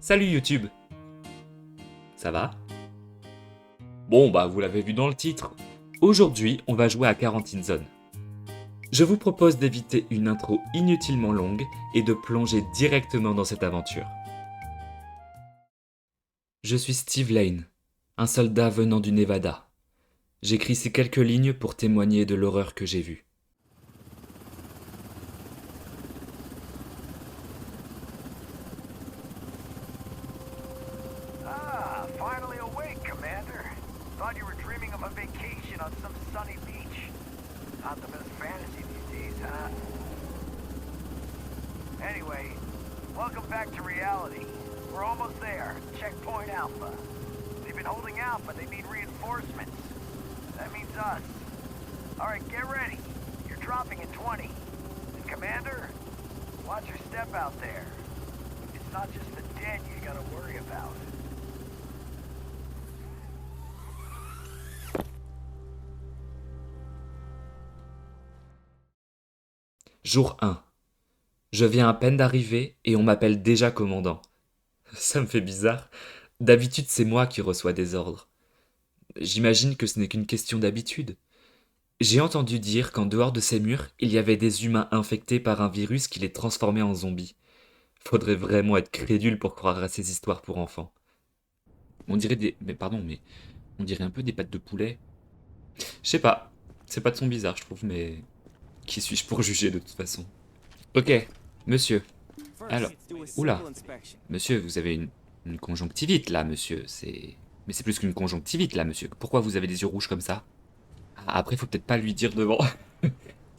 Salut YouTube. Ça va? Bon bah vous l'avez vu dans le titre. Aujourd'hui on va jouer à Quarantine Zone. Je vous propose d'éviter une intro inutilement longue et de plonger directement dans cette aventure. Je suis Steve Lane, un soldat venant du Nevada. J'écris ces quelques lignes pour témoigner de l'horreur que j'ai vue. Ah, finally awake, Commander. Thought you were dreaming of a vacation on some sunny beach. Not the best fantasy these days, huh? Anyway, welcome back to reality. We're almost there. Checkpoint Alpha. They've been holding out, but they need reinforcements. That means us. Alright, get ready. You're dropping in 20. And Commander, watch your step out there. It's not just the dead you gotta worry about. Jour 1. Je viens à peine d'arriver et on m'appelle déjà commandant. Ça me fait bizarre. D'habitude c'est moi qui reçois des ordres. J'imagine que ce n'est qu'une question d'habitude. J'ai entendu dire qu'en dehors de ces murs, il y avait des humains infectés par un virus qui les transformait en zombies. Faudrait vraiment être crédule pour croire à ces histoires pour enfants. On dirait des... Mais pardon, mais... On dirait un peu des pattes de poulet. Je sais pas. C'est pas de son bizarre, je trouve, mais... Qui suis-je pour juger de toute façon? Ok, monsieur. Alors... Oula. Monsieur, vous avez une conjonctivite, là, monsieur. C'est... Mais c'est plus qu'une conjonctivite, là, monsieur. Pourquoi vous avez des yeux rouges comme ça? Après, faut peut-être pas lui dire devant.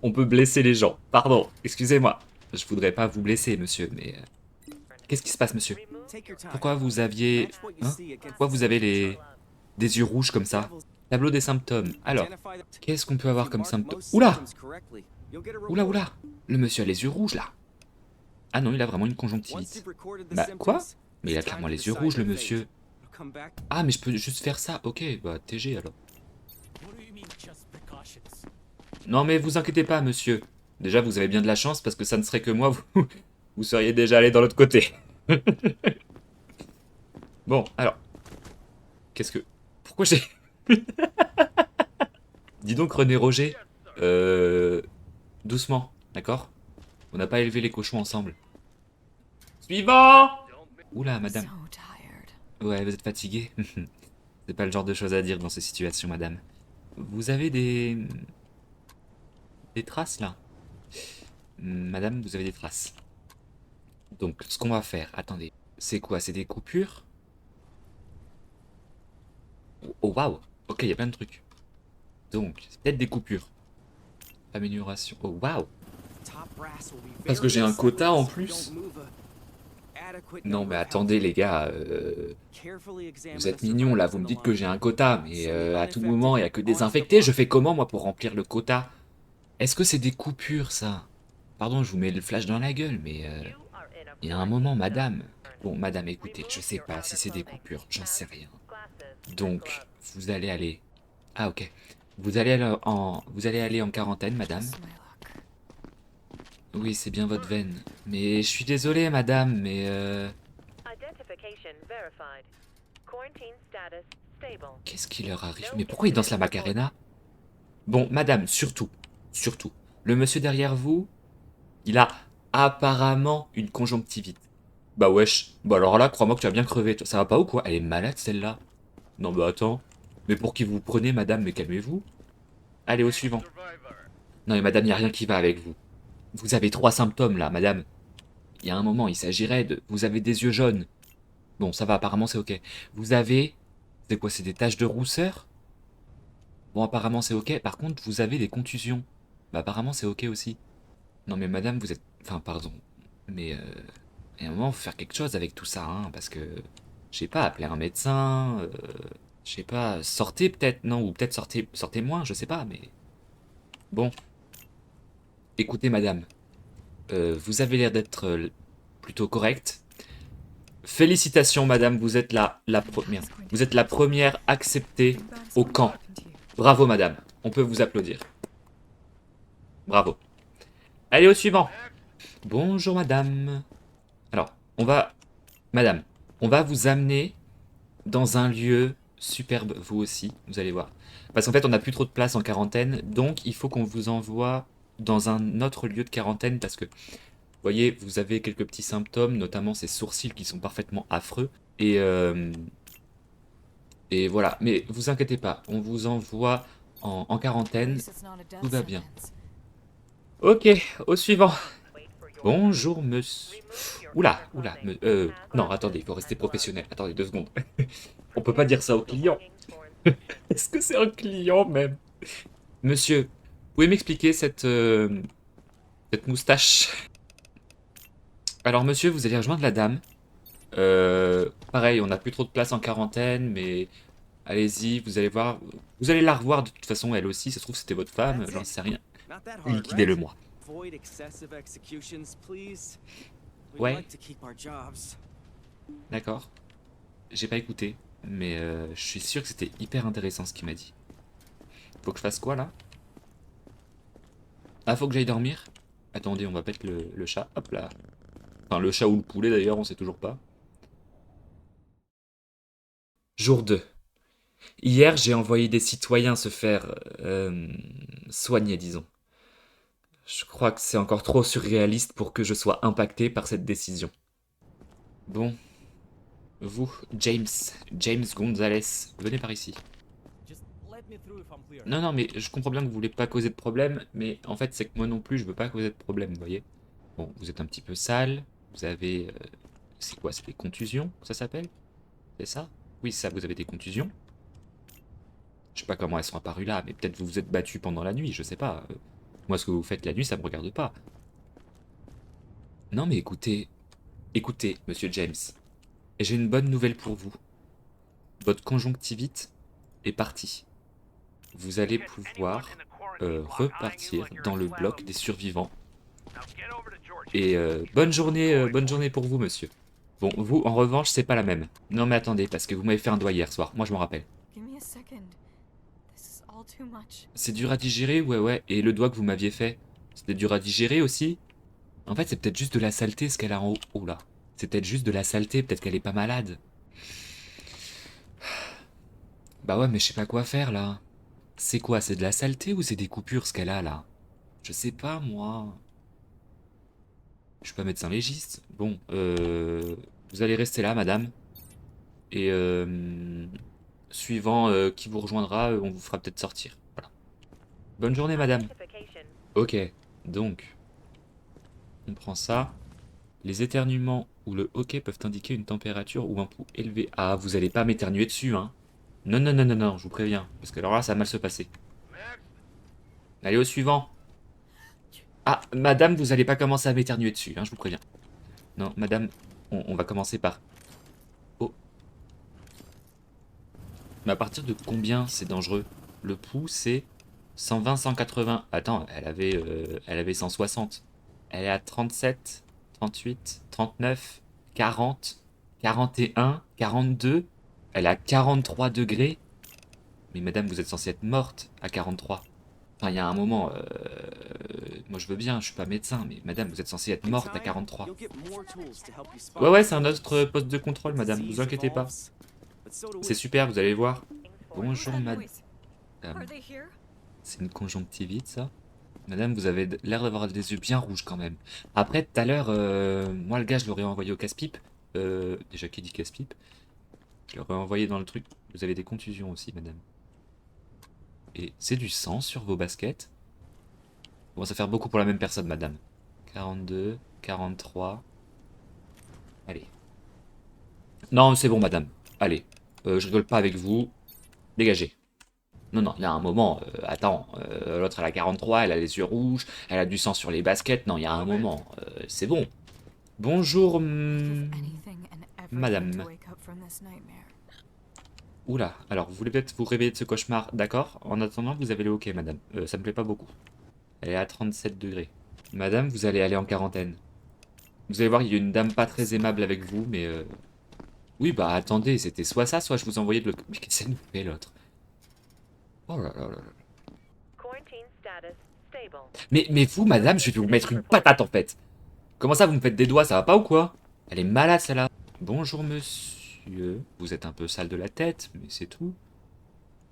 On peut blesser les gens. Pardon, excusez-moi. Je voudrais pas vous blesser, monsieur, mais... Qu'est-ce qui se passe, monsieur? Pourquoi vous aviez... Hein? Pourquoi vous avez des yeux rouges comme ça? Tableau des symptômes. Alors, qu'est-ce qu'on peut avoir comme symptômes? Oula! Oula, oula! Le monsieur a les yeux rouges, là. Ah non, il a vraiment une conjonctivite. Bah, quoi? Mais il a clairement les yeux rouges, le monsieur. Ah, mais je peux juste faire ça. Ok, bah, TG, alors. Non mais vous inquiétez pas, monsieur. Déjà, vous avez bien de la chance parce que ça ne serait que moi, vous seriez déjà allé dans l'autre côté. Bon, alors. Qu'est-ce que... Pourquoi j'ai... Dis donc, René Roger. Doucement, d'accord? On n'a pas élevé les cochons ensemble. Suivant! Oula, madame. Ouais, vous êtes fatiguée. C'est pas le genre de choses à dire dans ces situations, madame. Vous avez des traces, là? Madame, vous avez des traces. Donc, ce qu'on va faire... Attendez. C'est quoi? C'est des coupures? Oh, waouh! Ok, il y a plein de trucs. Donc, c'est peut-être des coupures. Amélioration. Oh, waouh! Parce que j'ai un quota en plus? Non, mais attendez, les gars. Vous êtes mignons, là. Vous me dites que j'ai un quota. Mais à tout moment, il n'y a que des infectés. Je fais comment, moi, pour remplir le quota? Est-ce que c'est des coupures, ça? Pardon, je vous mets le flash dans la gueule, mais... Il y a un moment, madame. Bon, madame, écoutez, je sais pas si c'est des coupures. J'en sais rien. Donc, vous allez aller... Ah, ok. Vous allez aller en quarantaine, madame. Oui, c'est bien votre veine. Mais je suis désolé, madame, mais qu'est-ce qui leur arrive? Mais pourquoi ils dansent la Macarena? Bon, madame, surtout, le monsieur derrière vous, il a apparemment une conjonctivite. Bah wesh, bah alors là, crois-moi que tu as bien crevé. Ça va pas ou quoi? Elle est malade, celle-là. Non, bah attends. Mais pour qui vous prenez, madame, mais calmez-vous. Allez, au suivant. Non, mais madame, y a rien qui va avec vous. Vous avez 3 symptômes, là, madame. Il y a un moment, il s'agirait de... Vous avez des yeux jaunes. Bon, ça va, apparemment, c'est ok. Vous avez... C'est quoi, c'est des taches de rousseur? Bon, apparemment, c'est ok. Par contre, vous avez des contusions. Bah, apparemment, c'est ok aussi. Non, mais madame, vous êtes... Enfin, pardon. Mais, il y a un moment, faut faire quelque chose avec tout ça, hein, parce que... Je sais pas, appeler un médecin... Je sais pas, sortez peut-être, non? Ou peut-être sortez moins, je sais pas, mais... Bon. Écoutez, madame. Vous avez l'air d'être plutôt correcte. Félicitations, madame, vous êtes la première. Vous êtes la première acceptée au camp. Bravo, madame. On peut vous applaudir. Bravo. Allez, au suivant. Bonjour, madame. Alors, on va... Madame, On va vous amener dans un lieu superbe, vous aussi, vous allez voir. Parce qu'en fait, on n'a plus trop de place en quarantaine, donc il faut qu'on vous envoie dans un autre lieu de quarantaine parce que, vous voyez, vous avez quelques petits symptômes, notamment ces sourcils qui sont parfaitement affreux. Et voilà, mais vous inquiétez pas, on vous envoie en quarantaine, tout va bien. Ok, au suivant. Bonjour, monsieur. Oula, oula, non, attendez, il faut rester professionnel. Attendez 2 secondes. On peut pas dire ça au client. Est-ce que c'est un client même? Monsieur, vous pouvez m'expliquer cette moustache? Alors, monsieur, vous allez rejoindre la dame. Pareil, on n'a plus trop de place en quarantaine, mais allez-y, vous allez voir. Vous allez la revoir de toute façon, elle aussi. Ça se trouve, c'était votre femme, j'en sais rien. Liquidez-le moi. Ouais, d'accord. J'ai pas écouté, mais je suis sûr que c'était hyper intéressant ce qu'il m'a dit. Faut que je fasse quoi là? Ah, faut que j'aille dormir? Attendez, on va mettre le chat. Hop là. Enfin, le chat ou le poulet d'ailleurs, on sait toujours pas. Jour 2. Hier, j'ai envoyé des citoyens se faire soigner, disons. Je crois que c'est encore trop surréaliste pour que je sois impacté par cette décision. Bon, vous, James Gonzalez, venez par ici. Non, non, mais je comprends bien que vous voulez pas causer de problème, mais en fait, c'est que moi non plus, je veux pas causer de problème, vous voyez. Bon, vous êtes un petit peu sale, vous avez... c'est quoi, c'est des contusions, ça s'appelle? C'est ça? Oui, ça, vous avez des contusions. Je sais pas comment elles sont apparues là, mais peut-être vous vous êtes battu pendant la nuit, je sais pas. Moi, ce que vous faites la nuit, ça me regarde pas. Non, mais écoutez, monsieur James, j'ai une bonne nouvelle pour vous. Votre conjonctivite est partie. Vous allez pouvoir repartir dans le bloc des survivants. Et bonne journée pour vous, monsieur. Bon, vous, en revanche, c'est pas la même. Non, mais attendez, parce que vous m'avez fait un doigt hier soir. Moi, je m'en rappelle. C'est dur à digérer, ouais, ouais. Et le doigt que vous m'aviez fait, c'était dur à digérer aussi? En fait, c'est peut-être juste de la saleté ce qu'elle a en haut. Oh là. C'est peut-être juste de la saleté, peut-être qu'elle est pas malade. Bah ouais, mais je sais pas quoi faire là. C'est quoi? C'est de la saleté ou c'est des coupures ce qu'elle a là? Je sais pas, moi. Je suis pas médecin légiste. Bon, vous allez rester là, madame. Et suivant qui vous rejoindra, on vous fera peut-être sortir. Voilà. Bonne journée, madame. Ok, donc, on prend ça. Les éternuements ou le hoquet peuvent indiquer une température ou un pouls élevé. Ah, vous allez pas m'éternuer dessus, hein. Non, non, non, non, non, je vous préviens. Parce que alors là, ça va mal se passer. Allez, au suivant. Ah, madame, vous allez pas commencer à m'éternuer dessus, hein, je vous préviens. Non, madame, on va commencer par... Oh. Mais à partir de combien c'est dangereux? Le pouls, c'est 120, 180. Attends, elle avait 160. Elle est à 37, 38, 39, 40, 41, 42. Elle est à 43 degrés. Mais madame, vous êtes censée être morte à 43. Enfin, il y a un moment, moi je veux bien, je suis pas médecin, mais madame, vous êtes censée être morte à 43. Ouais, ouais, c'est un autre poste de contrôle, madame, vous inquiétez pas. C'est super, vous allez voir. Bonjour, madame. C'est une conjonctivite, ça? Madame, vous avez l'air d'avoir des yeux bien rouges quand même. Après, tout à l'heure, moi le gars, je l'aurais envoyé au casse-pipe. Déjà, qui dit casse-pipe? Je l'aurais envoyé dans le truc. Vous avez des contusions aussi, madame. Et c'est du sang sur vos baskets. Bon, ça va faire beaucoup pour la même personne, madame. 42, 43. Allez. Non, c'est bon, madame. Allez. Je rigole pas avec vous. Dégagez. Non, non, il y a un moment. Attends. L'autre, elle a 43, elle a les yeux rouges, elle a du sang sur les baskets. Non, il y a un moment. C'est bon. Bonjour, madame. Oula, alors vous voulez peut-être vous réveiller de ce cauchemar, d'accord? En attendant, vous avez le hockey, madame. Ça me plaît pas beaucoup. Elle est à 37 degrés. Madame, vous allez aller en quarantaine. Vous allez voir, il y a une dame pas très aimable avec vous, mais... Oui, bah attendez, c'était soit ça, soit je vous envoyais de l'autre... Mais qu'est-ce que ça nous fait, l'autre? Oh là là là là. Mais vous, madame, je vais vous mettre une patate, en fait. Comment ça, vous me faites des doigts, ça va pas ou quoi? Elle est malade, celle-là. Bonjour monsieur. Vous êtes un peu sale de la tête, mais c'est tout.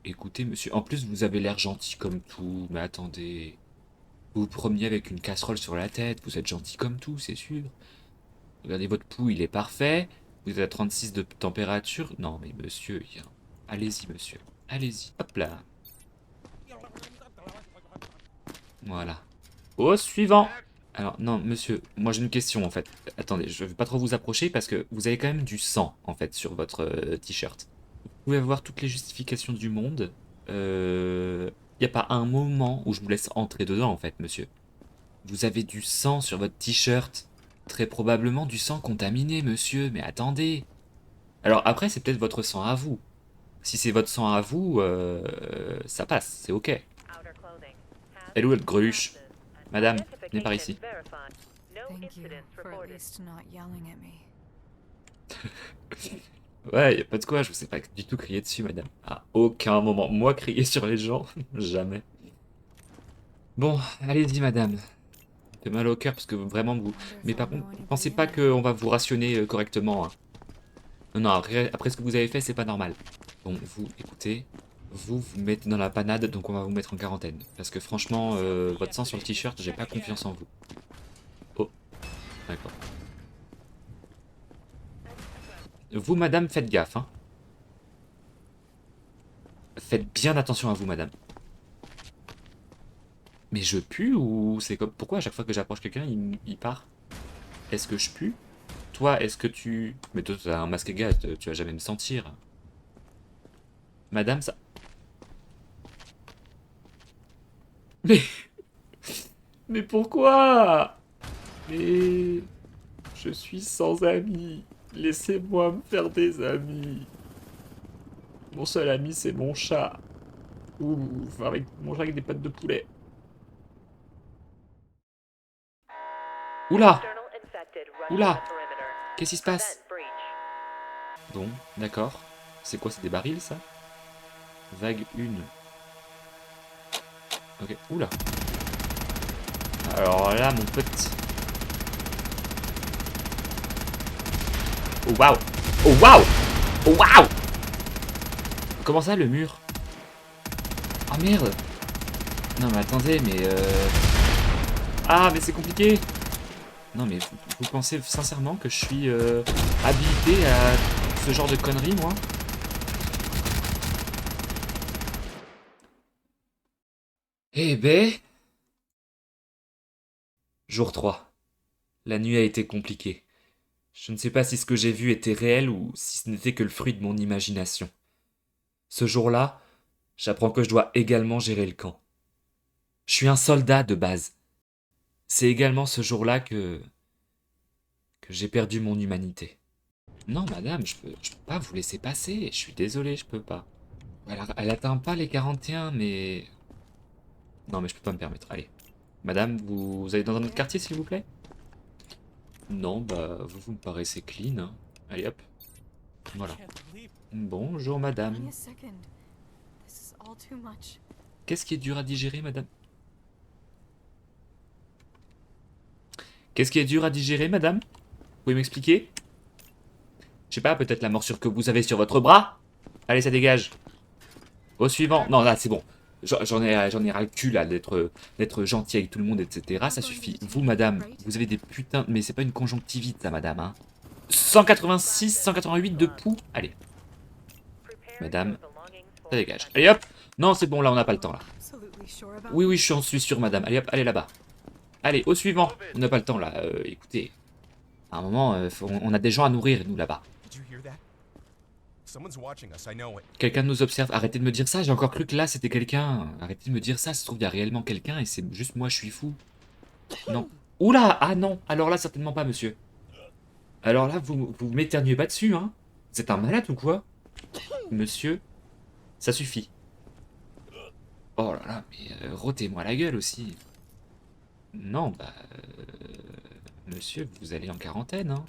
Écoutez monsieur, en plus vous avez l'air gentil comme tout, mais attendez. Vous vous promeniez avec une casserole sur la tête, vous êtes gentil comme tout, c'est sûr. Regardez votre pouls, il est parfait. Vous êtes à 36 de température. Non mais monsieur, allez-y monsieur. Allez-y. Hop là. Voilà. Au suivant. Alors, non, monsieur, moi j'ai une question en fait. Attendez, je vais pas trop vous approcher parce que vous avez quand même du sang en fait sur votre t-shirt. Vous pouvez avoir toutes les justifications du monde. Y a pas un moment où je vous laisse entrer dedans en fait, monsieur. Vous avez du sang sur votre t-shirt. Très probablement du sang contaminé, monsieur, mais attendez. Alors après, c'est peut-être votre sang à vous. Si c'est votre sang à vous, ça passe, c'est ok. Elle est où, votre greluche? Madame, venez par ici. Thank you for at least not yelling at me. Ouais, y a pas de quoi, je vous ai pas du tout crié dessus, madame. À aucun moment. Moi, crier sur les gens, jamais. Bon, allez-y, madame. Ça fait mal au cœur parce que vraiment vous. Mais par contre, pensez pas qu'on va vous rationner correctement. Hein. Non, non, après ce que vous avez fait, c'est pas normal. Bon, vous, écoutez, vous mettez dans la panade, donc on va vous mettre en quarantaine. Parce que franchement, votre sang sur le t-shirt, j'ai pas confiance en vous. Oh, d'accord. Vous, madame, faites gaffe, hein. Faites bien attention à vous, madame. Mais je pue ou c'est comme... Pourquoi à chaque fois que j'approche quelqu'un, il part? Est-ce que je pue? Toi, est-ce que tu... Mais toi, t'as un masque gaz, tu vas jamais me sentir. Madame, ça... Mais... Mais pourquoi? Mais... Je suis sans amis. Laissez-moi me faire des amis. Mon seul ami, c'est mon chat. Ou avec mon chat avec des pattes de poulet. Oula! Oula! Qu'est-ce qui se passe? Bon, d'accord. C'est quoi, c'est des barils, ça? Vague 1. Ok, oula. Alors là, mon pote... Oh waouh! Oh waouh! Oh waouh! Comment ça, le mur? Ah merde! Non mais attendez, mais Ah mais c'est compliqué! Non mais vous pensez sincèrement que je suis habilité à ce genre de conneries, moi? Eh ben... Jour 3. La nuit a été compliquée. Je ne sais pas si ce que j'ai vu était réel ou si ce n'était que le fruit de mon imagination. Ce jour-là, j'apprends que je dois également gérer le camp. Je suis un soldat de base. C'est également ce jour-là que j'ai perdu mon humanité. Non, madame, je peux pas vous laisser passer. Je suis désolé, je peux pas. Elle atteint pas les 41, mais... Non, mais je peux pas me permettre. Allez. Madame, vous allez dans un autre quartier, s'il vous plaît? Non, bah, vous me paraissez clean. Hein. Allez, hop. Voilà. Bonjour, madame. Give me a second. This is all too much. Qu'est-ce qui est dur à digérer, madame? Qu'est-ce qui est dur à digérer, madame? Vous pouvez m'expliquer? Je sais pas, peut-être la morsure que vous avez sur votre bras? Allez, ça dégage. Au suivant. Non, là, c'est bon. J'en ai ras le cul, là, d'être gentil avec tout le monde, etc. Ça suffit. Vous, madame, vous avez des putains... Mais c'est pas une conjonctivite, ça, madame, hein. 186, 188 de pouls. Allez. Madame, ça dégage. Allez, hop. Non, c'est bon, là, on n'a pas le temps, là. Absolutely sure about Oui, oui, je suis sûr, madame. Allez, hop, allez là-bas. Allez, au suivant. On n'a pas le temps, là. Écoutez, à un moment, on a des gens à nourrir, nous, là-bas. Quelqu'un nous observe. Arrêtez de me dire ça, j'ai encore cru que là, c'était quelqu'un. Arrêtez de me dire ça, ça se trouve, il y a réellement quelqu'un et c'est juste moi, je suis fou. Non. Oula! Ah non! Alors là, certainement pas, monsieur. Alors là, vous m'éternuez pas dessus, hein? Vous êtes un malade ou quoi? Monsieur, ça suffit. Oh là là, mais rôtez-moi la gueule aussi. Non, bah... monsieur, vous allez en quarantaine, hein?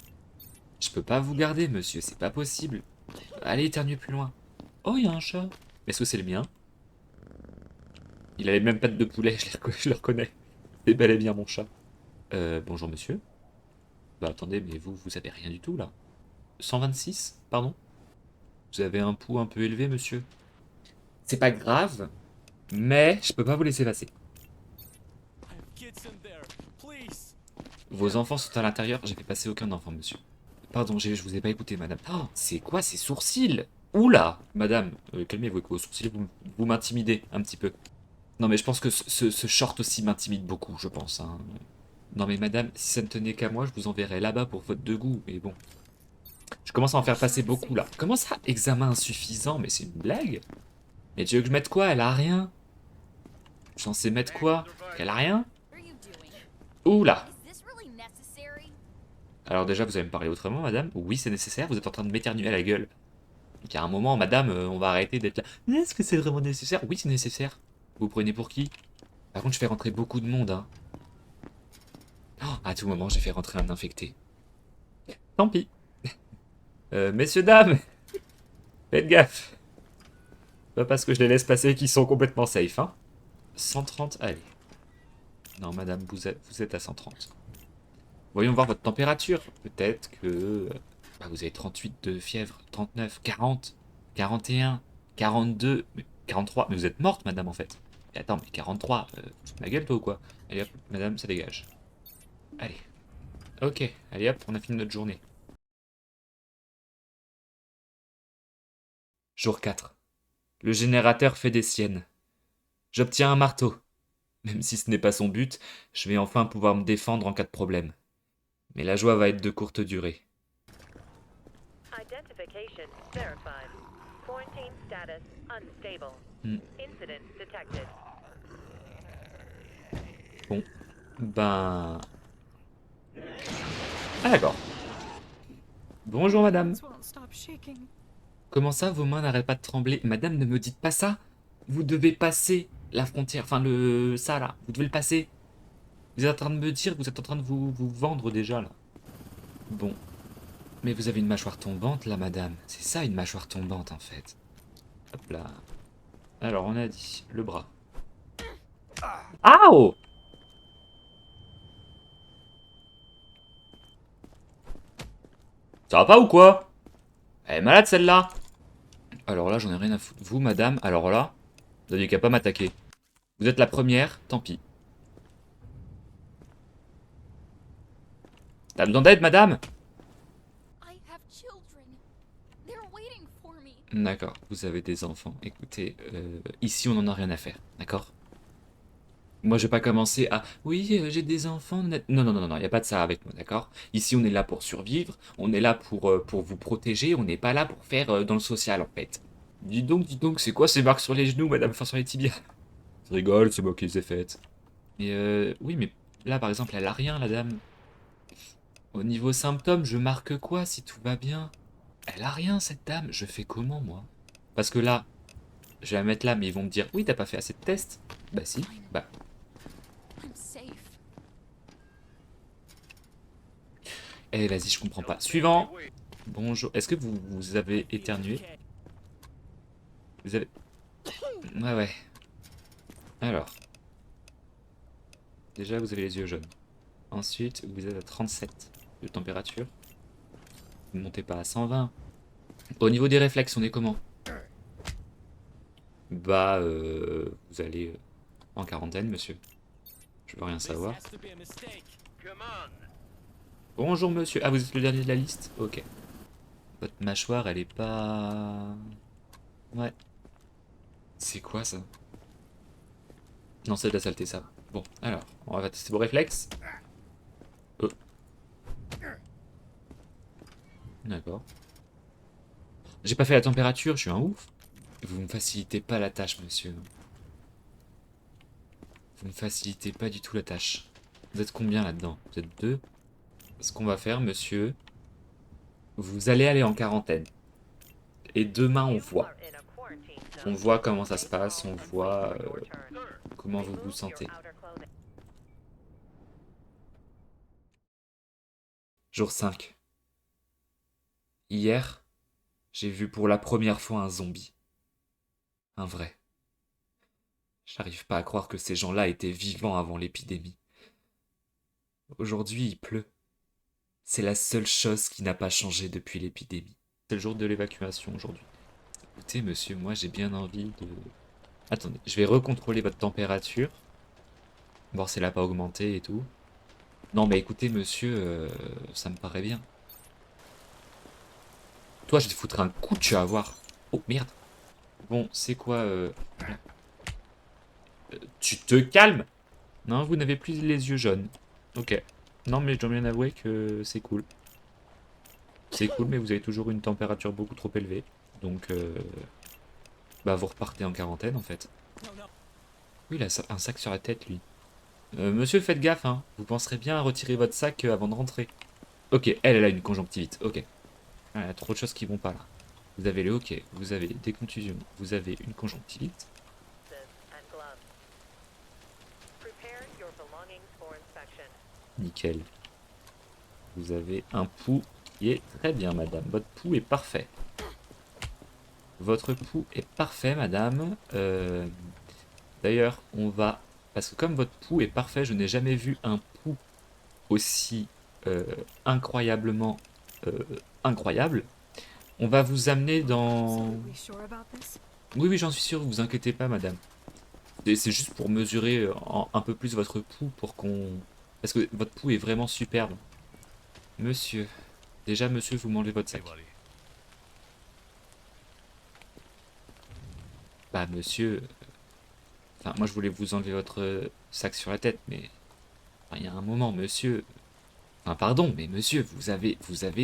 Je peux pas vous garder, monsieur, c'est pas possible. Allez, éternuez plus loin. Oh, il y a un chat. Est-ce que c'est le mien? Il a les mêmes pattes de poulet, je le reconnais. C'est bel et bien mon chat. Bonjour, monsieur. Bah attendez, mais vous avez rien du tout, là. 126, pardon. Vous avez un pouls un peu élevé, monsieur. C'est pas grave, mais je peux pas vous laisser passer. Vos enfants sont à l'intérieur. J'ai fait passer aucun enfant, monsieur. Pardon, je vous ai pas écouté, madame. Oh, c'est quoi ces sourcils? Oula, madame, calmez-vous avec vos sourcils, vous m'intimidez un petit peu. Non, mais je pense que ce short aussi m'intimide beaucoup, je pense. Hein. Non, mais madame, si ça ne tenait qu'à moi, je vous enverrais là-bas pour faute de goût. Mais bon, je commence à en faire passer beaucoup là. Comment ça, examen insuffisant? Mais c'est une blague? Mais tu veux que je mette quoi? Elle a rien. Je suis censé mettre quoi? Elle a rien? Oula. Alors déjà, vous allez me parler autrement, madame? Oui, c'est nécessaire, vous êtes en train de m'éternuer à la gueule. Donc à un moment, madame, on va arrêter d'être là. Est-ce que c'est vraiment nécessaire? Oui, c'est nécessaire. Vous prenez pour qui? Par contre, je fais rentrer beaucoup de monde, hein. Oh, à tout moment, j'ai fait rentrer un infecté. Tant pis. Messieurs, dames, faites gaffe. Pas parce que je les laisse passer qu'ils sont complètement safe, hein. 130, allez. Non, madame, vous êtes à 130. Voyons voir votre température. Peut-être que bah, vous avez 38 de fièvre, 39, 40, 41, 42, 43. Mais vous êtes morte, madame, en fait. Et attends, mais 43, ma gueule, toi, ou quoi? Allez hop, madame, ça dégage. Allez. Ok, allez hop, on a fini notre journée. Jour 4. Le générateur fait des siennes. J'obtiens un marteau. Même si ce n'est pas son but, je vais enfin pouvoir me défendre en cas de problème. Mais la joie va être de courte durée. Identification verified. Quarantine status unstable. Incident detected. Bon. Ben... Ah d'accord. Bonjour madame. Hands won't stop shaking. Comment ça, vos mains n'arrêtent pas de trembler? Madame, ne me dites pas ça. Vous devez passer la frontière. Enfin, ça, là. Vous devez le passer. Vous êtes en train de me dire que vous êtes en train de vous vendre déjà, là. Bon. Mais vous avez une mâchoire tombante, là, madame. C'est ça, une mâchoire tombante, en fait. Hop là. Alors, on a dit le bras. Ah oh! Ça va pas ou quoi? Elle est malade, celle-là. Alors là, j'en ai rien à foutre. Vous, madame, alors là, vous n'aviez qu'à pas m'attaquer. Vous êtes la première, tant pis. T'as besoin d'aide, madame? D'accord, vous avez des enfants. Écoutez, ici, on n'en a rien à faire, d'accord? Moi, je vais pas commencer à... Oui, j'ai des enfants... Non, non, non, non, il n'y a pas de ça avec moi, d'accord? Ici, on est là pour survivre, on est là pour vous protéger, on n'est pas là pour faire dans le social, en fait. Dis donc, c'est quoi ces marques sur les genoux, madame? Enfin, sur les tibias? Je rigole, c'est moi qui les ai faites. Et oui, mais là, par exemple, elle a rien, la dame. Au niveau symptômes, je marque quoi si tout va bien? Elle a rien, cette dame. Je fais comment, moi? Parce que là, je vais la mettre là, mais ils vont me dire, oui, t'as pas fait assez de tests. Bah si, bah... Eh, vas-y, je comprends pas. Suivant. Bonjour. Est-ce que vous avez éternué? Vous avez... Ouais, ouais. Alors. Déjà, vous avez les yeux jaunes. Ensuite, vous êtes à 37 de température. Vous ne montez pas à 120. Au niveau des réflexes, on est comment? Bah, vous allez en quarantaine, monsieur. Je veux rien savoir. Bonjour, monsieur. Ah, vous êtes le dernier de la liste? Ok. Votre mâchoire, elle est pas... Ouais. C'est quoi, ça? Non, c'est de la saleté, ça. Bon, alors, on va tester vos réflexes. D'accord. J'ai pas fait la température, je suis un ouf. Vous me facilitez pas la tâche, monsieur. Vous me facilitez pas du tout la tâche. Vous êtes combien là-dedans? Vous êtes deux? Ce qu'on va faire, monsieur, vous allez aller en quarantaine. Et demain, on voit. On voit comment ça se passe, on voit comment vous vous sentez. Jour 5. Hier, j'ai vu pour la première fois un zombie. Un vrai. J'arrive pas à croire que ces gens-là étaient vivants avant l'épidémie. Aujourd'hui, il pleut. C'est la seule chose qui n'a pas changé depuis l'épidémie. C'est le jour de l'évacuation aujourd'hui. Écoutez, monsieur, moi j'ai bien envie de... Attendez, je vais recontrôler votre température. Voir si elle n'a pas augmenté et tout. Non, mais écoutez, monsieur, ça me paraît bien. Toi, je vais te foutre un coup, tu vas voir. Oh, merde. Bon, c'est quoi tu te calmes? Non, vous n'avez plus les yeux jaunes. Ok. Non, mais je dois bien avouer que c'est cool. C'est cool, mais vous avez toujours une température beaucoup trop élevée. Donc, bah, vous repartez en quarantaine, en fait. Oui, il a un sac sur la tête, lui. Monsieur, faites gaffe, hein. Vous penserez bien à retirer votre sac avant de rentrer. Ok, elle a une conjonctivite. Ok. Ah, il y a trop de choses qui vont pas, là. Vous avez le hoquet, vous avez des contusions, vous avez une conjonctivite. Nickel. Vous avez un pouls qui est très bien, madame. Votre pouls est parfait. Votre pouls est parfait, madame. D'ailleurs, on va... Parce que comme votre pouls est parfait, je n'ai jamais vu un pouls aussi incroyablement incroyable. On va vous amener dans... Oui, oui, j'en suis sûr, vous inquiétez pas, madame. C'est juste pour mesurer un peu plus votre pouls pour qu'on... Parce que votre pouls est vraiment superbe. Monsieur. Déjà, monsieur, vous m'enlevez votre sac. Bah, monsieur... Enfin, moi, je voulais vous enlever votre sac sur la tête, mais... Enfin, il y a un moment, monsieur... Enfin, pardon, mais monsieur, vous avez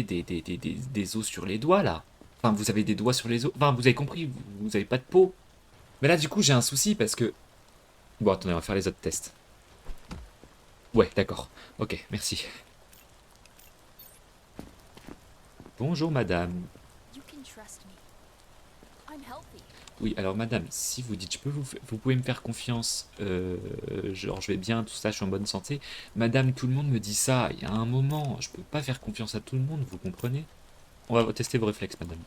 des os sur les doigts, là. Enfin, vous avez des doigts sur les os. Enfin, vous avez compris, vous avez pas de peau. Mais là, du coup, j'ai un souci, parce que... Bon, attendez, on va faire les autres tests. Ouais, d'accord. Ok, merci. Bonjour, madame. Oui, alors madame, si vous dites, vous pouvez me faire confiance, genre je vais bien, tout ça, je suis en bonne santé. Madame, tout le monde me dit ça, il y a un moment, je peux pas faire confiance à tout le monde, vous comprenez? On va tester vos réflexes, madame.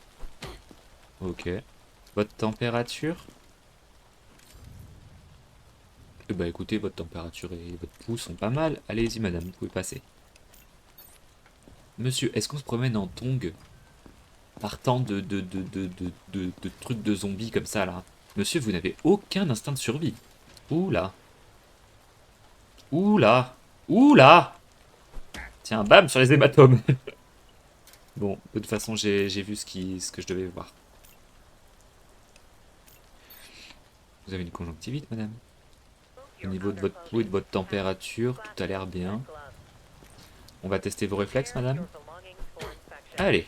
Ok. Votre température? Eh ben écoutez, votre température et votre pouls sont pas mal. Allez-y, madame, vous pouvez passer. Monsieur, est-ce qu'on se promène en tongs? Partant de trucs de zombies comme ça, là. Monsieur, vous n'avez aucun instinct de survie. Oula. Oula. Oula. Tiens, bam, sur les hématomes. Bon, de toute façon, j'ai vu ce que je devais voir. Vous avez une conjonctivite, madame? Au niveau de votre pouls et de votre température, tout a l'air bien. On va tester vos réflexes, madame. Allez.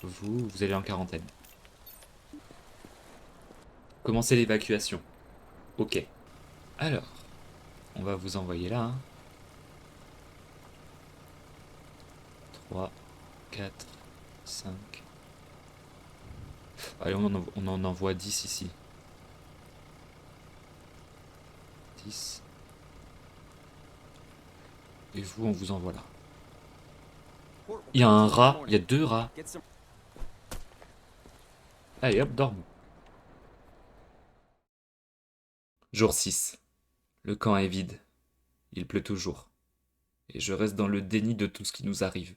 Vous allez en quarantaine. Commencez l'évacuation. Ok. Alors, on va vous envoyer là. 3, 4, 5. Allez, on en envoie 10 ici. 10. Et vous, on vous envoie là. Il y a un rat, il y a 2 rats. Allez, hop, dorme. Jour 6. Le camp est vide. Il pleut toujours. Et je reste dans le déni de tout ce qui nous arrive.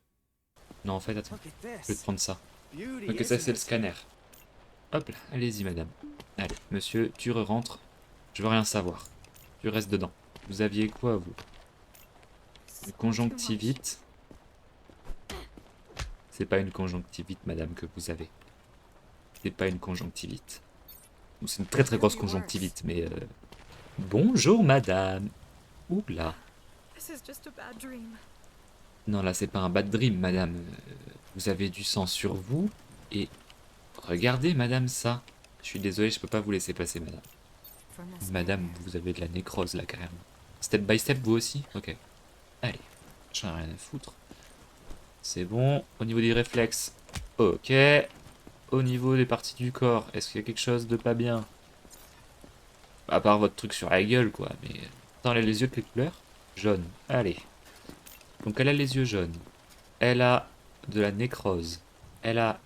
Non, en fait, attends. Je vais te prendre ça. Ok, ça, c'est le scanner. Hop là, allez-y, madame. Allez, monsieur, tu re-rentres. Je veux rien savoir. Tu restes dedans. Vous aviez quoi, vous? Une conjonctivite. C'est pas une conjonctivite, madame, que vous avez. C'est pas une conjonctivite. C'est une très très grosse conjonctivite, mais... Bonjour, madame. Oula. Non, là, c'est pas un bad dream, madame. Vous avez du sang sur vous. Et... Regardez, madame, ça. Je suis désolé, je peux pas vous laisser passer, madame. Madame, vous avez de la nécrose, là, carrément. Step by step, vous aussi? Ok. Allez. J'en ai rien à foutre. C'est bon. Au niveau des réflexes. Ok. Au niveau des parties du corps, est-ce qu'il y a quelque chose de pas bien? À part votre truc sur la gueule, quoi. Mais... Attends, elle a les yeux de quelle couleur? Jaune. Allez. Donc elle a les yeux jaunes. Elle a de la nécrose. Elle a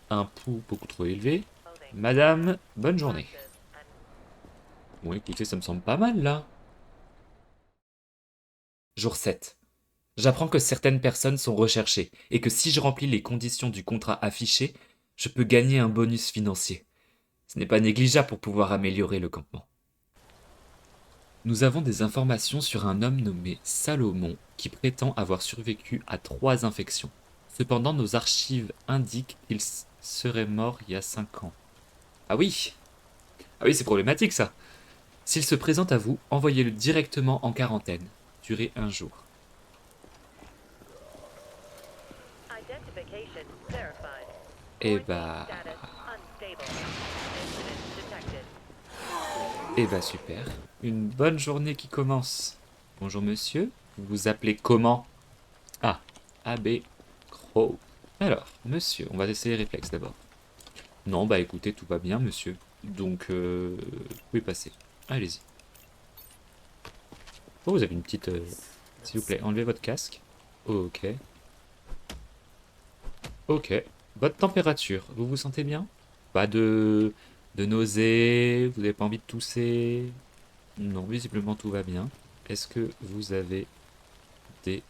un pouls beaucoup trop élevé. Madame, bonne journée. Bon, écoutez, ça me semble pas mal, là. Jour 7. J'apprends que certaines personnes sont recherchées et que si je remplis les conditions du contrat affiché, je peux gagner un bonus financier. Ce n'est pas négligeable pour pouvoir améliorer le campement. Nous avons des informations sur un homme nommé Salomon qui prétend avoir survécu à 3 infections. Cependant, nos archives indiquent qu'il serait mort il y a 5 ans. Ah oui! Ah oui, c'est problématique ça. S'il se présente à vous, envoyez-le directement en quarantaine. Durée 1 jour. Identification verified. Eh Quarantine bah... status unstable. Incident detected. Eh bah super. Une bonne journée qui commence. Bonjour monsieur. Vous vous appelez comment? Ah, AB Crow. Alors, monsieur, on va essayer les réflexes d'abord. Non, bah écoutez, tout va bien, monsieur. Donc, vous pouvez passer. Allez-y. Oh, vous avez une petite... S'il vous plaît, enlevez votre casque. Ok. Ok. Votre température, vous vous sentez bien? Pas de nausées, vous n'avez pas envie de tousser? Non, visiblement tout va bien. Est-ce que vous avez des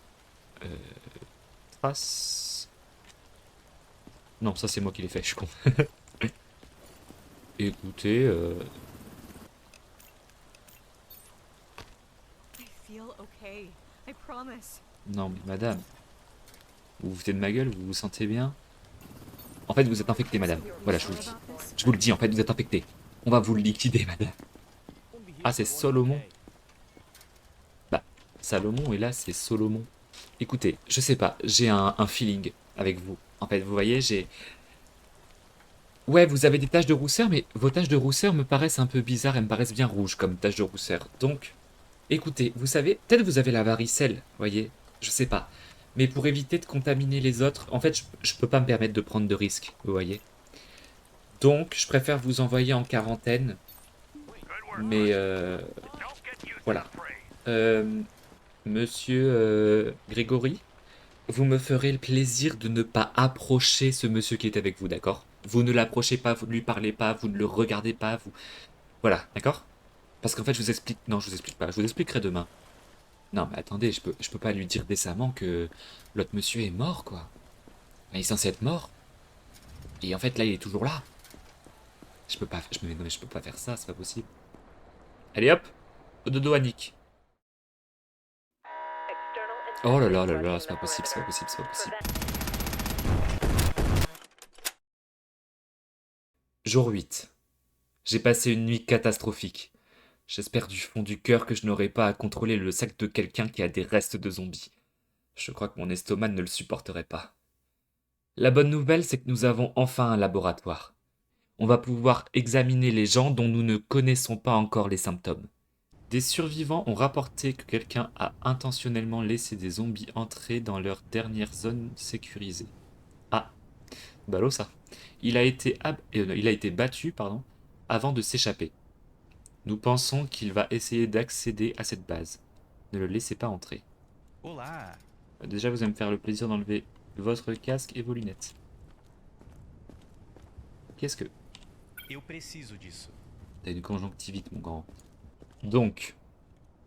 traces? Non, ça c'est moi qui l'ai fait, je suis con. Écoutez, I feel okay. I promise. non mais madame, vous vous foutez de ma gueule, vous vous sentez bien? En fait, vous êtes infecté, madame. Voilà, je vous le dis. Je vous le dis, en fait, vous êtes infecté. On va vous le liquider, madame. Ah, c'est Solomon. Bah, Salomon, et là, c'est Solomon. Écoutez, je sais pas, j'ai un feeling avec vous. En fait, vous voyez, j'ai... Ouais, vous avez des taches de rousseur, mais vos taches de rousseur me paraissent un peu bizarres, elles me paraissent bien rouges comme taches de rousseur. Donc, écoutez, vous savez, peut-être vous avez la varicelle, vous voyez, je sais pas. Mais pour éviter de contaminer les autres, en fait, je peux pas me permettre de prendre de risques, vous voyez. Donc, je préfère vous envoyer en quarantaine. Mais, voilà. Monsieur Grégory, vous me ferez le plaisir de ne pas approcher ce monsieur qui est avec vous, d'accord? Vous ne l'approchez pas, vous ne lui parlez pas, vous ne le regardez pas, vous... Voilà, d'accord? Parce qu'en fait, je vous explique... Non, je vous explique pas, je vous expliquerai demain. Non, mais attendez, je peux pas lui dire décemment que l'autre monsieur est mort, quoi. Il est censé être mort. Et en fait, là, il est toujours là. Je peux pas... non, mais je peux pas faire ça, c'est pas possible. Allez, hop! Au dodo à Nick. Oh là là là là, c'est pas possible, c'est pas possible, c'est pas possible. Jour 8. J'ai passé une nuit catastrophique. J'espère du fond du cœur que je n'aurai pas à contrôler le sac de quelqu'un qui a des restes de zombies. Je crois que mon estomac ne le supporterait pas. La bonne nouvelle, c'est que nous avons enfin un laboratoire. On va pouvoir examiner les gens dont nous ne connaissons pas encore les symptômes. Des survivants ont rapporté que quelqu'un a intentionnellement laissé des zombies entrer dans leur dernière zone sécurisée. Ah, ballot ça. Il a été battu, pardon, avant de s'échapper. Nous pensons qu'il va essayer d'accéder à cette base. Ne le laissez pas entrer. Olá! Déjà, vous allez me faire le plaisir d'enlever votre casque et vos lunettes. Qu'est-ce que... Eu preciso disso. T'as une conjonctivite, mon grand. Donc,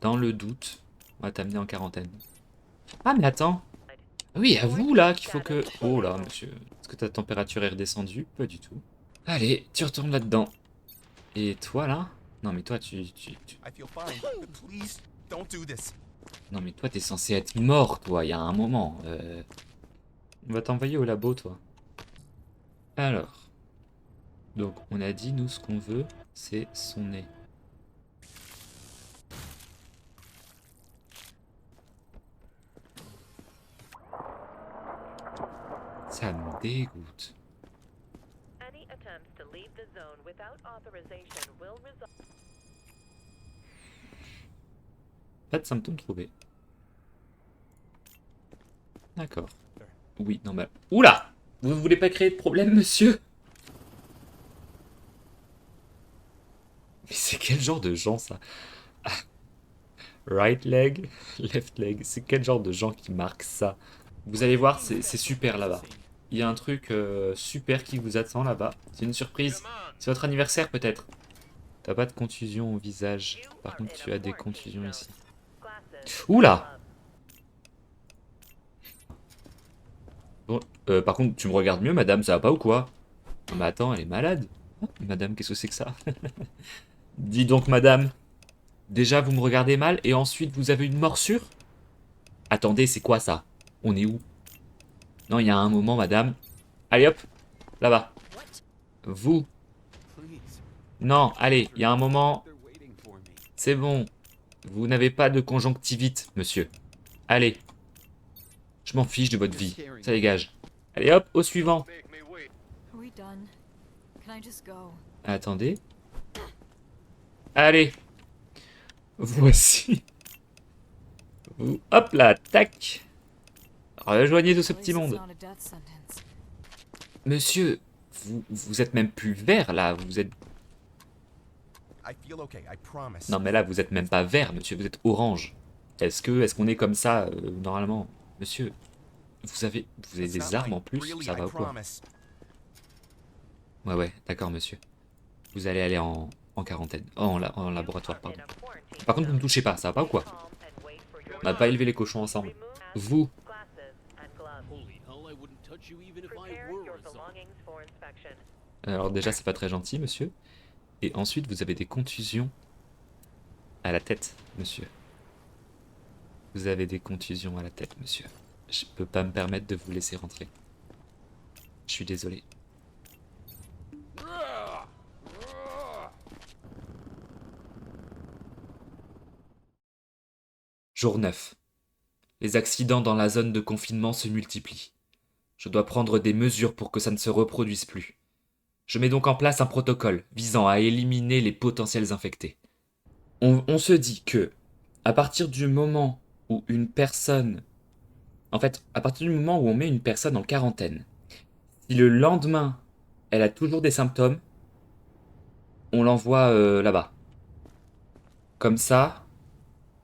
dans le doute, on va t'amener en quarantaine. Ah, mais attends. Oui, à vous, là, qu'il faut que... Oh là, monsieur. Est-ce que ta température est redescendue? Pas du tout. Allez, tu retournes là-dedans. Et toi, là? Non, mais toi, I feel fine, but please don't do this. Non, mais toi, t'es censé être mort, toi, il y a un moment. On va t'envoyer au labo, toi. Alors. Donc, on a dit, nous, ce qu'on veut, c'est son nez. Ça me dégoûte. Any attempts to leave the zone without authorization will result. Pas de symptômes trouvés. D'accord. Oui, non, bah... Oula! Vous ne voulez pas créer de problème, monsieur? Mais c'est quel genre de gens, ça? Ah. Right leg, left leg. C'est quel genre de gens qui marquent ça? Vous allez voir, c'est super là-bas. Il y a un truc super qui vous attend là-bas. C'est une surprise. C'est votre anniversaire, peut-être. T'as pas de contusion au visage. Par contre, tu as des contusions ici. Oula! Bon, par contre, tu me regardes mieux, madame, ça va pas ou quoi? Non, mais attends, elle est malade. Oh, madame, qu'est-ce que c'est que ça? Dis donc, madame. Déjà, vous me regardez mal et ensuite, vous avez une morsure? Attendez, c'est quoi ça? On est où? Non, il y a un moment, madame. Allez hop, là-bas. Vous. Please. Non, allez, il y a un moment. They're waiting for me. C'est bon. Vous n'avez pas de conjonctivite, monsieur. Allez. Je m'en fiche de votre vie. Ça dégage. Allez hop, au suivant. Are we done? Can I just go? Attendez. Allez. Voici. Vous, hop là, tac. Rejoignez tout ce At petit least it's monde. not a death sentence. Monsieur, vous êtes même plus vert là. Vous êtes. I feel okay, I promise. Non mais là, vous êtes même pas vert, monsieur. Vous êtes orange. Est-ce qu'on est comme ça normalement, monsieur? Vous avez It's not des armes like en plus. really, Ça I va ou quoi? promise. Ouais, d'accord, monsieur. Vous allez aller en quarantaine. Oh, en laboratoire, pardon. Par contre, vous me touchez pas, ça va pas ou quoi? On n'a pas élevé les cochons ensemble. Vous, Holy hell, I wouldn't touch you even if I were a zombie. alors déjà, c'est pas très gentil, monsieur. Et ensuite, vous avez des contusions à la tête, monsieur. Vous avez des contusions à la tête, monsieur. Je peux pas me permettre de vous laisser rentrer. Je suis désolé. Jour 9. Les accidents dans la zone de confinement se multiplient. Je dois prendre des mesures pour que ça ne se reproduise plus. Je mets donc en place un protocole visant à éliminer les potentiels infectés. On se dit que, à partir du moment où une personne... En fait, à partir du moment où on met une personne en quarantaine, si le lendemain, elle a toujours des symptômes, on l'envoie là-bas. Comme ça,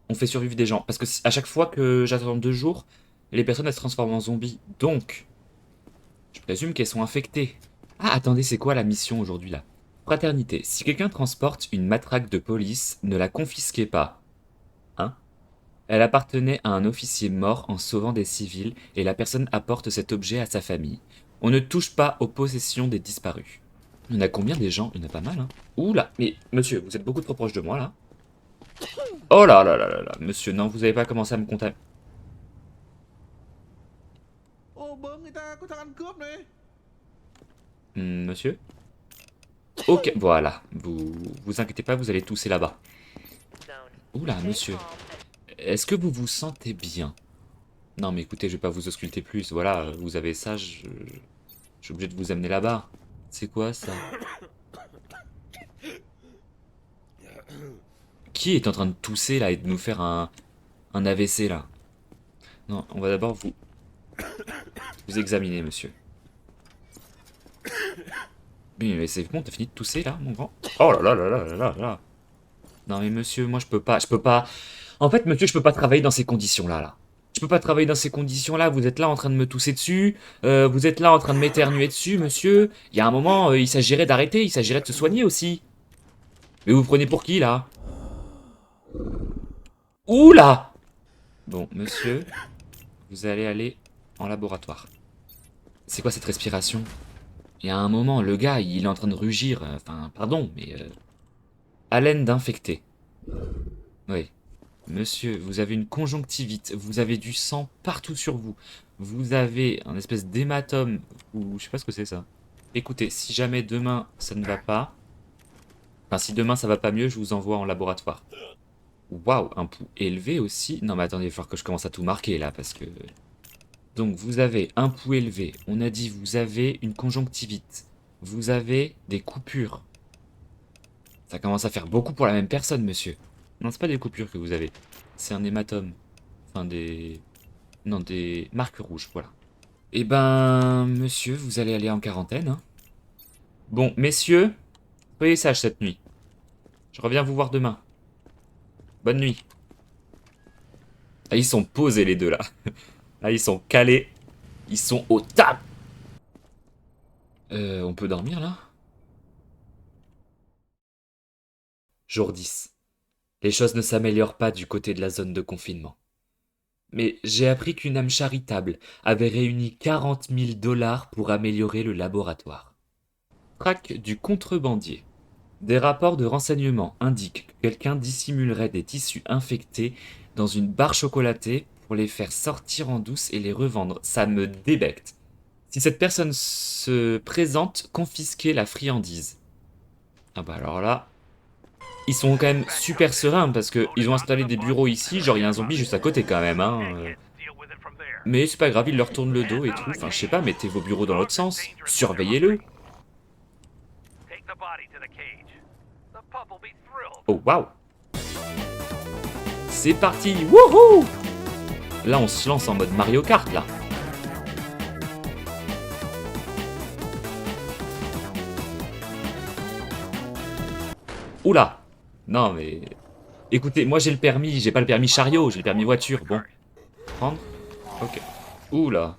on fait survivre des gens. Parce que à chaque fois que j'attends 2 jours, les personnes elles se transforment en zombies. Donc, je présume qu'elles sont infectées. Ah, attendez, c'est quoi la mission aujourd'hui là? Fraternité. Si quelqu'un transporte une matraque de police, ne la confisquez pas. Hein? Elle appartenait à un officier mort en sauvant des civils et la personne apporte cet objet à sa famille. On ne touche pas aux possessions des disparus. Il y en a combien des gens? Il y en a pas mal, hein? Ouh là, mais monsieur, vous êtes beaucoup trop proche de moi là. Oh là là là là là, monsieur, non, vous avez pas commencé à me compter. Ô bữa người ta có thằng ăn cướp này. Monsieur? Ok, voilà. Vous inquiétez pas, vous allez tousser là-bas. Oula, monsieur. Est-ce que vous vous sentez bien? Non, mais écoutez, je vais pas vous ausculter plus. Voilà, vous avez ça, je suis obligé de vous amener là-bas. C'est quoi ça? Qui est en train de tousser là et de nous faire un AVC là? Non, on va d'abord vous examiner, monsieur. Mais c'est bon, t'as fini de tousser là, mon grand? Oh là là là là là là là. Non mais monsieur, moi je peux pas. En fait, monsieur, je peux pas travailler dans ces conditions-là, là. Je peux pas travailler dans ces conditions-là. Vous êtes là en train de me tousser dessus. Vous êtes là en train de m'éternuer dessus, monsieur. Il y a un moment, il s'agirait d'arrêter. Il s'agirait de se soigner aussi. Mais vous prenez pour qui, là? Oula! Bon, monsieur, vous allez aller en laboratoire. C'est quoi cette respiration? Il y a un moment, le gars, il est en train de rugir. Enfin, pardon, mais... haleine d'infecté. Oui. Monsieur, vous avez une conjonctivite, vous avez du sang partout sur vous, vous avez un espèce d'hématome, ou je sais pas ce que c'est ça. Écoutez, si jamais demain ça ne va pas, enfin si demain ça va pas mieux, je vous envoie en laboratoire. Waouh, un pouls élevé aussi. Non mais attendez, il va falloir que je commence à tout marquer là, parce que... Donc vous avez un pouls élevé, on a dit vous avez une conjonctivite, vous avez des coupures. Ça commence à faire beaucoup pour la même personne, monsieur. Non, c'est pas des coupures que vous avez. C'est un hématome. Enfin, des... Non, des marques rouges, voilà. Eh ben, monsieur, vous allez aller en quarantaine, hein. Bon, messieurs, soyez sages cette nuit. Je reviens vous voir demain. Bonne nuit. Ah, ils sont posés, les deux, là. Là, ils sont calés. Ils sont au tap. On peut dormir, là? Jour 10. Les choses ne s'améliorent pas du côté de la zone de confinement. Mais j'ai appris qu'une âme charitable avait réuni 40 000 $ pour améliorer le laboratoire. Traque du contrebandier. Des rapports de renseignement indiquent que quelqu'un dissimulerait des tissus infectés dans une barre chocolatée pour les faire sortir en douce et les revendre. Ça me débecte. Si cette personne se présente, confisquez la friandise. Ah bah alors là, ils sont quand même super sereins parce qu'ils ont installé des bureaux ici, genre il y a un zombie juste à côté quand même, hein. Mais c'est pas grave, ils leur tournent le dos et tout. Enfin, je sais pas, mettez vos bureaux dans l'autre sens. Surveillez-le. Oh waouh. C'est parti, wouhou. Là on se lance en mode Mario Kart là. Oula. Non mais... Écoutez, moi j'ai le permis, j'ai pas le permis chariot, j'ai le permis voiture. Bon. Prendre. Ok. Oula.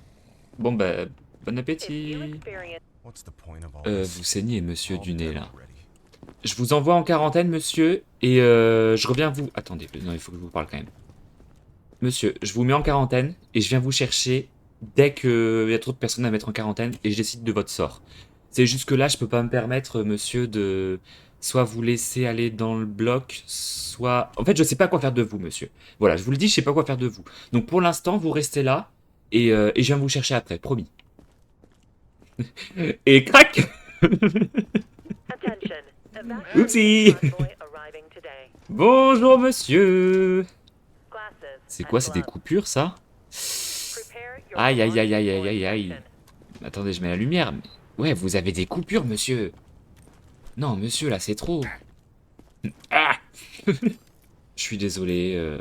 Bon bah, bon appétit. Vous saignez, monsieur du nez, là. Je vous envoie en quarantaine, monsieur, et je reviens vous... Attendez, non, il faut que je vous parle quand même. Monsieur, je vous mets en quarantaine, et je viens vous chercher dès qu'il y a trop de personnes à mettre en quarantaine, et je décide de votre sort. C'est juste que là, je peux pas me permettre, monsieur, de... Soit vous laisser aller dans le bloc, soit... En fait, je sais pas quoi faire de vous, monsieur. Voilà, je vous le dis, je sais pas quoi faire de vous. Donc pour l'instant, vous restez là, et je viens vous chercher après, promis. Et crac. Oupsie. Bonjour, monsieur. C'est quoi, c'est des coupures, ça? Aïe, aïe, aïe, aïe, aïe, aïe, aïe. Attendez, je mets la lumière. Ouais, vous avez des coupures, monsieur. Non, monsieur, là, c'est trop. Ah. Je suis désolé,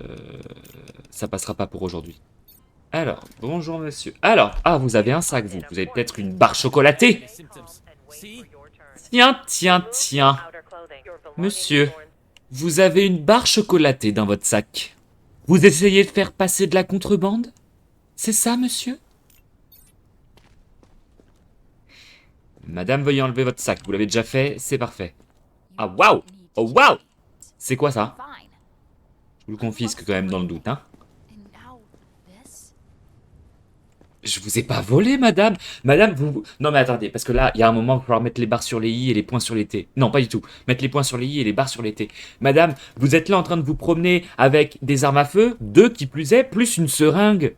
ça passera pas pour aujourd'hui. Alors, bonjour, monsieur. Alors, ah, vous avez un sac, vous. Vous avez peut-être une barre chocolatée. Tiens, tiens, tiens. Monsieur, vous avez une barre chocolatée dans votre sac. Vous essayez de faire passer de la contrebande? C'est ça, monsieur? Madame, veuillez enlever votre sac. Vous l'avez déjà fait, c'est parfait. Ah, waouh! Oh, waouh! C'est quoi ça? Je vous le confisque quand même dans le doute, hein? Je vous ai pas volé, madame. Madame, vous... Non, mais attendez, parce que là, il y a un moment, il va falloir mettre les barres sur les i et les points sur les t. Non, pas du tout. Mettre les points sur les i et les barres sur les t. Madame, vous êtes là en train de vous promener avec des armes à feu, 2 qui plus est, plus une seringue.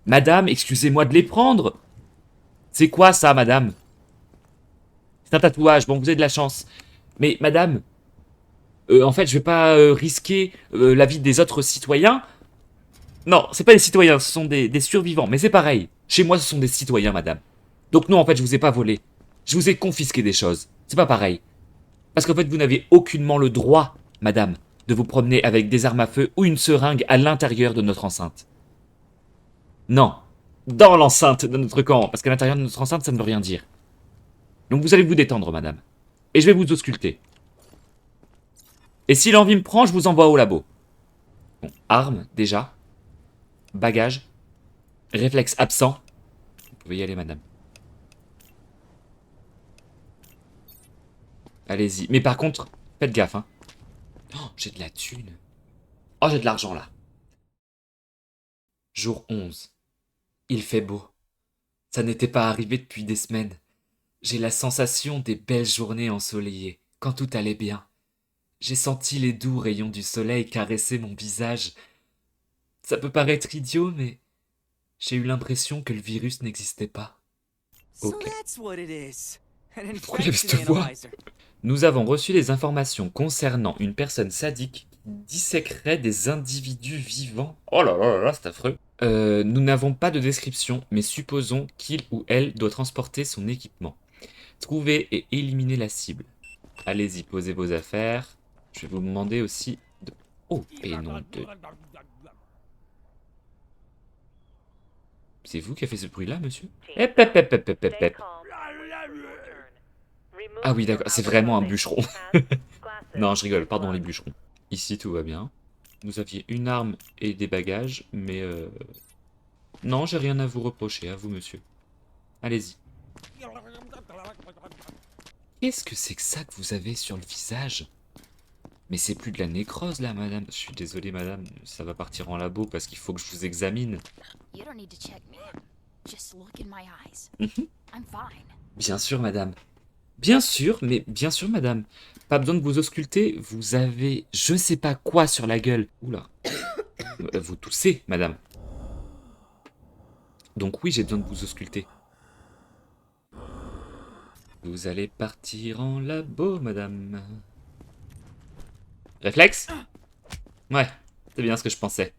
Madame, excusez-moi de les prendre. C'est quoi ça, madame? C'est un tatouage, bon, vous avez de la chance. Mais, madame, en fait, je vais pas risquer la vie des autres citoyens. Non, c'est pas des citoyens, ce sont des survivants, mais c'est pareil. Chez moi, ce sont des citoyens, madame. Donc non, en fait, je vous ai pas volé. Je vous ai confisqué des choses. C'est pas pareil. Parce qu'en fait, vous n'avez aucunement le droit, madame, de vous promener avec des armes à feu ou une seringue à l'intérieur de notre enceinte. Non. Dans l'enceinte de notre camp, parce qu'à l'intérieur de notre enceinte, ça ne veut rien dire. Donc vous allez vous détendre, madame. Et je vais vous ausculter. Et si l'envie me prend, je vous envoie au labo. Bon, armes, déjà. Bagage. Réflexe absent. Vous pouvez y aller, madame. Allez-y. Mais par contre, faites gaffe, hein. Oh, j'ai de la thune. Oh, j'ai de l'argent, là. Jour 11. Il fait beau. Ça n'était pas arrivé depuis des semaines. J'ai la sensation des belles journées ensoleillées, quand tout allait bien. J'ai senti les doux rayons du soleil caresser mon visage. Ça peut paraître idiot, mais j'ai eu l'impression que le virus n'existait pas. Ok. Pourquoi il y avait cette voix? Nous avons reçu des informations concernant une personne sadique qui disséquerait des individus vivants. Oh là là là là, c'est affreux. Nous n'avons pas de description, mais supposons qu'il ou elle doit transporter son équipement. Trouvez et éliminez la cible. Allez-y, posez vos affaires. Je vais vous demander aussi de... Oh, et non de... C'est vous qui avez fait ce bruit-là, monsieur? Hep, hep, hep, hep, hep, hep, hep. Ah oui, d'accord, c'est vraiment un bûcheron. Non, je rigole, pardon les bûcherons. Ici, tout va bien. Vous aviez une arme et des bagages, mais non, j'ai rien à vous reprocher, à vous, monsieur. Allez-y. Qu'est-ce que c'est que ça que vous avez sur le visage? Mais c'est plus de la nécrose là, madame. Je suis désolé, madame. Ça va partir en labo parce qu'il faut que je vous examine. You don't need to check me. Just look in my eyes. Mhm. I'm fine. Bien sûr, madame. Bien sûr, mais bien sûr, madame. Pas besoin de vous ausculter. Vous avez je sais pas quoi sur la gueule. Oula. Vous toussez, madame. Donc oui, j'ai besoin de vous ausculter. Vous allez partir en labo, madame. Réflexe? Ouais, c'est bien ce que je pensais.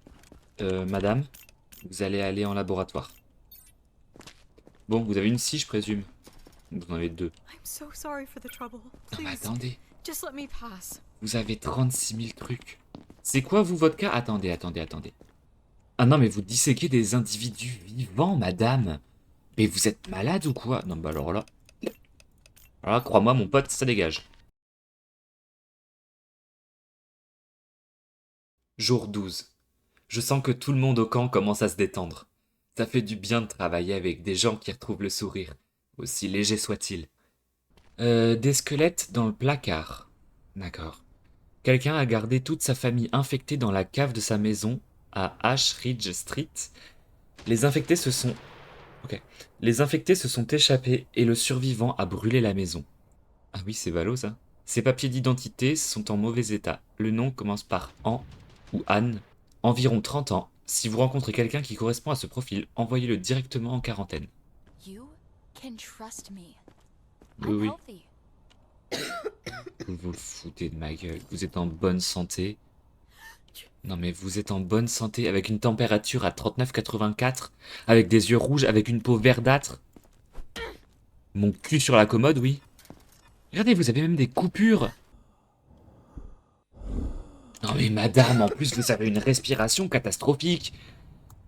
Madame, vous allez aller en laboratoire. Bon, vous avez une scie, je présume. Vous en avez 2. I'm so sorry for the trouble. Non, mais Please, attendez. just let me pass. Vous avez 36 000 trucs. C'est quoi, vous, votre cas? Attendez. Ah non, mais vous disséquez des individus vivants, madame. Mais vous êtes malade ou quoi? Non, bah alors là... Alors là, crois-moi, mon pote, ça dégage. Jour 12. Je sens que tout le monde au camp commence à se détendre. Ça fait du bien de travailler avec des gens qui retrouvent le sourire, aussi léger soit-il. Des squelettes dans le placard. D'accord. Quelqu'un a gardé toute sa famille infectée dans la cave de sa maison à Ash Ridge Street. Les infectés se sont échappés et le survivant a brûlé la maison. Ah oui, c'est ballot ça. Ses papiers d'identité sont en mauvais état. Le nom commence par An ou Anne. Environ 30 ans. Si vous rencontrez quelqu'un qui correspond à ce profil, envoyez-le directement en quarantaine. You can trust me. Oui, I'm oui. healthy. Vous vous foutez de ma gueule. Vous êtes en bonne santé. Non mais vous êtes en bonne santé avec une température à 39,84, avec des yeux rouges, avec une peau verdâtre. Mon cul sur la commode, oui. Regardez, vous avez même des coupures. Non mais madame, en plus vous avez une respiration catastrophique.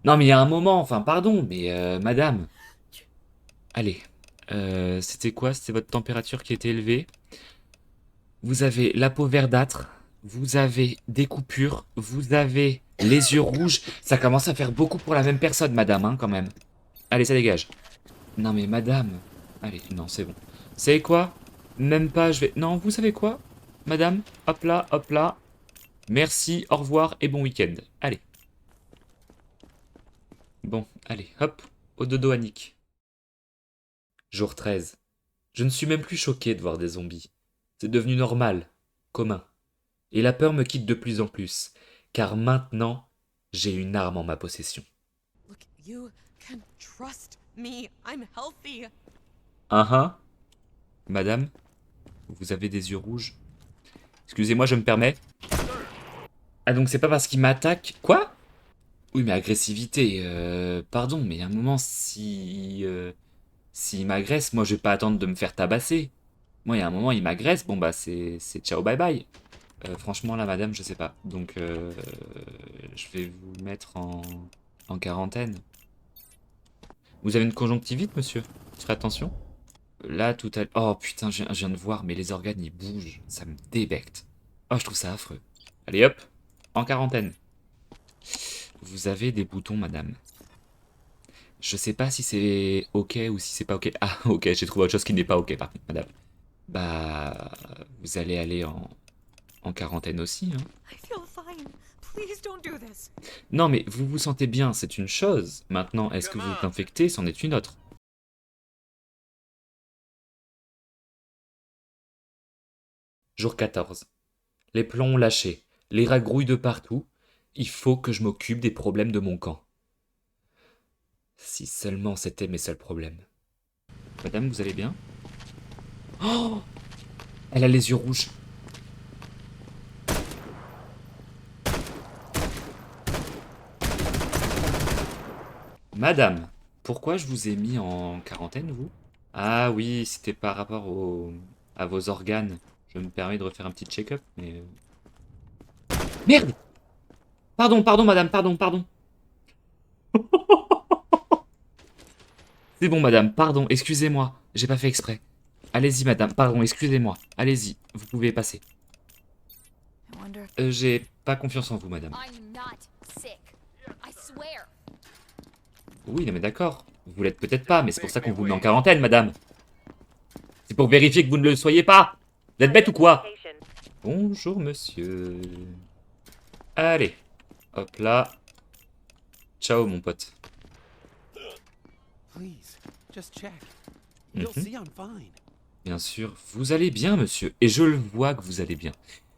Non mais il y a un moment, enfin pardon, mais madame. Allez, c'était quoi? C'était votre température qui était élevée. Vous avez la peau verdâtre, vous avez des coupures, vous avez les yeux rouges. Ça commence à faire beaucoup pour la même personne, madame, hein, quand même. Allez, ça dégage. Non mais madame. Allez, non, c'est bon. Vous savez quoi? Même pas, je vais... Non, vous savez quoi? Madame, hop là, hop là. Merci, au revoir et bon week-end. Allez. Bon, allez, hop, au dodo Annick. Jour 13. Je ne suis même plus choqué de voir des zombies. C'est devenu normal, commun. Et la peur me quitte de plus en plus, car maintenant, j'ai une arme en ma possession. Look, you can trust me. I'm healthy. Madame, vous avez des yeux rouges. Excusez-moi, je me permets. Ah donc c'est pas parce qu'il m'attaque... Quoi? Oui mais agressivité, pardon, mais à un moment si... s'il m'agresse, moi je vais pas attendre de me faire tabasser. Moi il y a un moment il m'agresse, bon bah c'est ciao bye bye. Franchement là madame je sais pas, donc je vais vous mettre en quarantaine. Vous avez une conjonctivite monsieur? Faites attention. Là tout à l'heure... Oh putain je viens de voir mais les organes ils bougent, ça me débecte. Oh je trouve ça affreux. Allez hop, en quarantaine. Vous avez des boutons madame. Je sais pas si c'est ok ou si c'est pas ok. Ah ok, j'ai trouvé autre chose qui n'est pas ok par contre madame. Bah vous allez aller en quarantaine aussi hein. I feel fine. Please don't do this. Non mais vous vous sentez bien, c'est une chose. Maintenant, est-ce que vous êtes infecté, c'en est une autre. Jour 14. Les plombs ont lâché, les rats grouillent de partout. Il faut que je m'occupe des problèmes de mon camp. Si seulement c'était mes seuls problèmes. Madame, vous allez bien? Oh! Elle a les yeux rouges. Madame, pourquoi je vous ai mis en quarantaine, vous? Ah oui, c'était par rapport à vos organes. Je me permets de refaire un petit check-up, mais... Merde! Pardon, madame, pardon. C'est bon, madame, pardon, excusez-moi. J'ai pas fait exprès. Allez-y, madame, pardon, excusez-moi. Allez-y, vous pouvez passer. I wonder. J'ai pas confiance en vous, madame. I'm not sick. I swear. Oui, non mais d'accord. Vous l'êtes peut-être pas, mais c'est pour ça qu'on vous met en quarantaine, madame. C'est pour vérifier que vous ne le soyez pas. Vous êtes bête ou quoi? Bonjour, monsieur. Allez. Hop là. Ciao, mon pote. Please, just check. You'll see I'm fine. Bien sûr, vous allez bien, monsieur. Et je le vois que vous allez bien.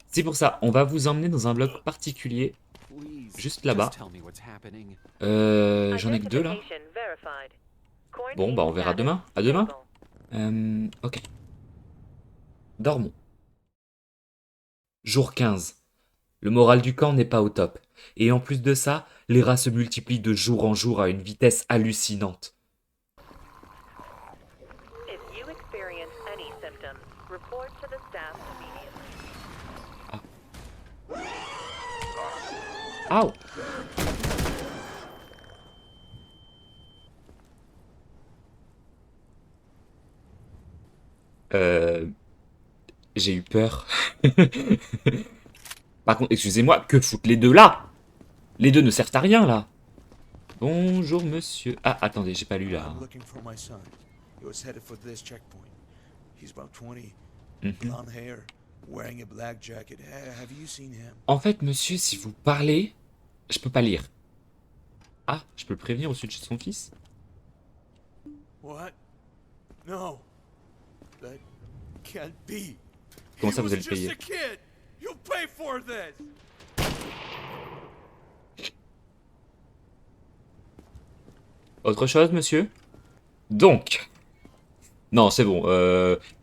C'est pour ça, on va vous emmener dans un bloc particulier. Please, Juste là-bas. just tell me what's happening. J'en ai que 2 là. Identification verified. Bon, bah on verra demain. À demain. Ok. Dormons. Jour 15. Le moral du camp n'est pas au top. Et en plus de ça, les rats se multiplient de jour en jour à une vitesse hallucinante. If you experience any symptoms, report to the staff immediately. Aouh! J'ai eu peur. Par contre, excusez-moi, que foutent les deux là? Les deux ne servent à rien là. Bonjour monsieur. Ah, attendez, j'ai pas lu là. I'm looking for my son. He was headed for this checkpoint. He's about 20, Mhm. blonde hair, wearing a black jacket. Have you seen him? En fait, monsieur, si vous parlez, je peux pas lire. Ah, je peux le prévenir au sujet de son fils? What? No. That can't be. Comment He ça, vous was allez le payer? just a kid. You pay for this. Autre chose, monsieur? Donc. Non, c'est bon.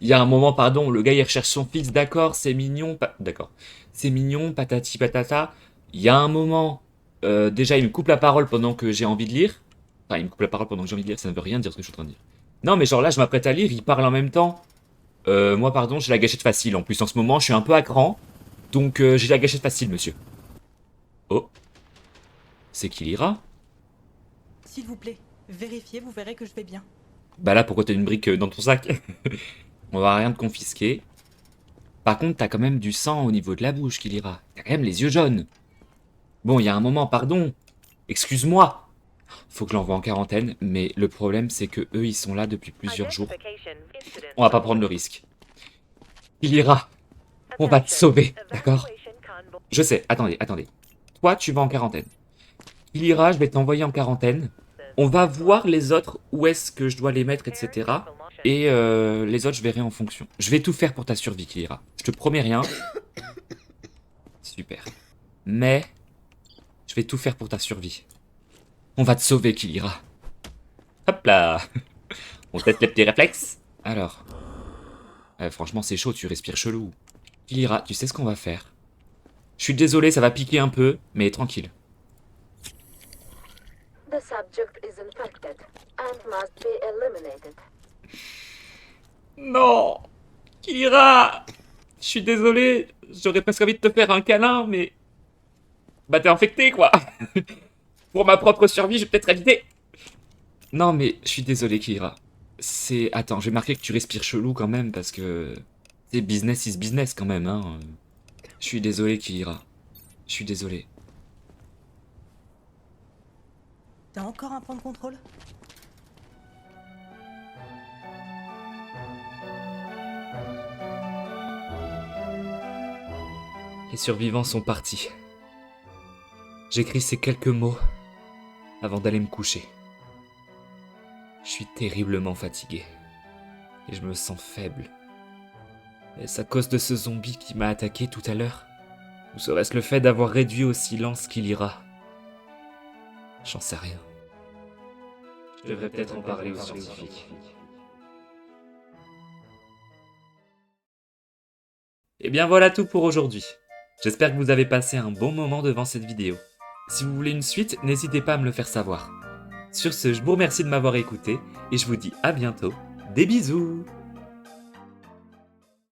Il y a un moment, pardon, le gars il recherche son fils, d'accord, c'est mignon. D'accord. C'est mignon, patati patata. Il y a un moment, déjà il me coupe la parole pendant que j'ai envie de lire. Enfin, il me coupe la parole pendant que j'ai envie de lire, ça ne veut rien dire ce que je suis en train de dire. Non, mais genre là, je m'apprête à lire, il parle en même temps. Moi, pardon, j'ai la gâchette facile. En plus, en ce moment, je suis un peu à cran. Donc, j'ai la gâchette facile, monsieur. Oh. C'est qu'il ira? S'il vous plaît, vérifiez, vous verrez que je vais bien. Bah là, pourquoi t'as une brique dans ton sac? On va rien te confisquer. Par contre, t'as quand même du sang au niveau de la bouche, qu'il ira. T'as quand même les yeux jaunes. Bon, il y a un moment, pardon. Excuse-moi. Faut que je l'envoie en quarantaine, mais le problème, c'est que eux, ils sont là depuis plusieurs jours. On va pas prendre le risque. Il ira. On va te sauver, d'accord? Je sais, attendez. Toi, tu vas en quarantaine. Il ira, je vais t'envoyer en quarantaine. On va voir les autres, où est-ce que je dois les mettre, etc. Et les autres, je verrai en fonction. Je vais tout faire pour ta survie, Kilira. Je te promets rien. Super. Mais, je vais tout faire pour ta survie. On va te sauver, Kilira. Hop là. On teste les petits réflexes. Alors. Franchement, c'est chaud, tu respires chelou. Kilira, tu sais ce qu'on va faire? Je suis désolé, ça va piquer un peu, mais tranquille. The subject is infected and must be eliminated. Non, Kilira, je suis désolé, j'aurais presque envie de te faire un câlin, mais... Bah t'es infecté, quoi. Pour ma propre survie, je vais peut-être éviter. Non, mais je suis désolé, Kilira. C'est... Attends, je vais marquer que tu respires chelou quand même, parce que... C'est business is business quand même, hein. Je suis désolé, Kilira. Je suis désolé. T'as encore un point de contrôle? Les survivants sont partis. J'écris ces quelques mots avant d'aller me coucher. Je suis terriblement fatigué. Et je me sens faible. Est-ce à cause de ce zombie qui m'a attaqué tout à l'heure? Ou serait-ce le fait d'avoir réduit au silence qu'il ira? J'en sais rien. Je devrais peut-être en parler aux scientifiques. Et bien voilà tout pour aujourd'hui. J'espère que vous avez passé un bon moment devant cette vidéo. Si vous voulez une suite, n'hésitez pas à me le faire savoir. Sur ce, je vous remercie de m'avoir écouté et je vous dis à bientôt. Des bisous!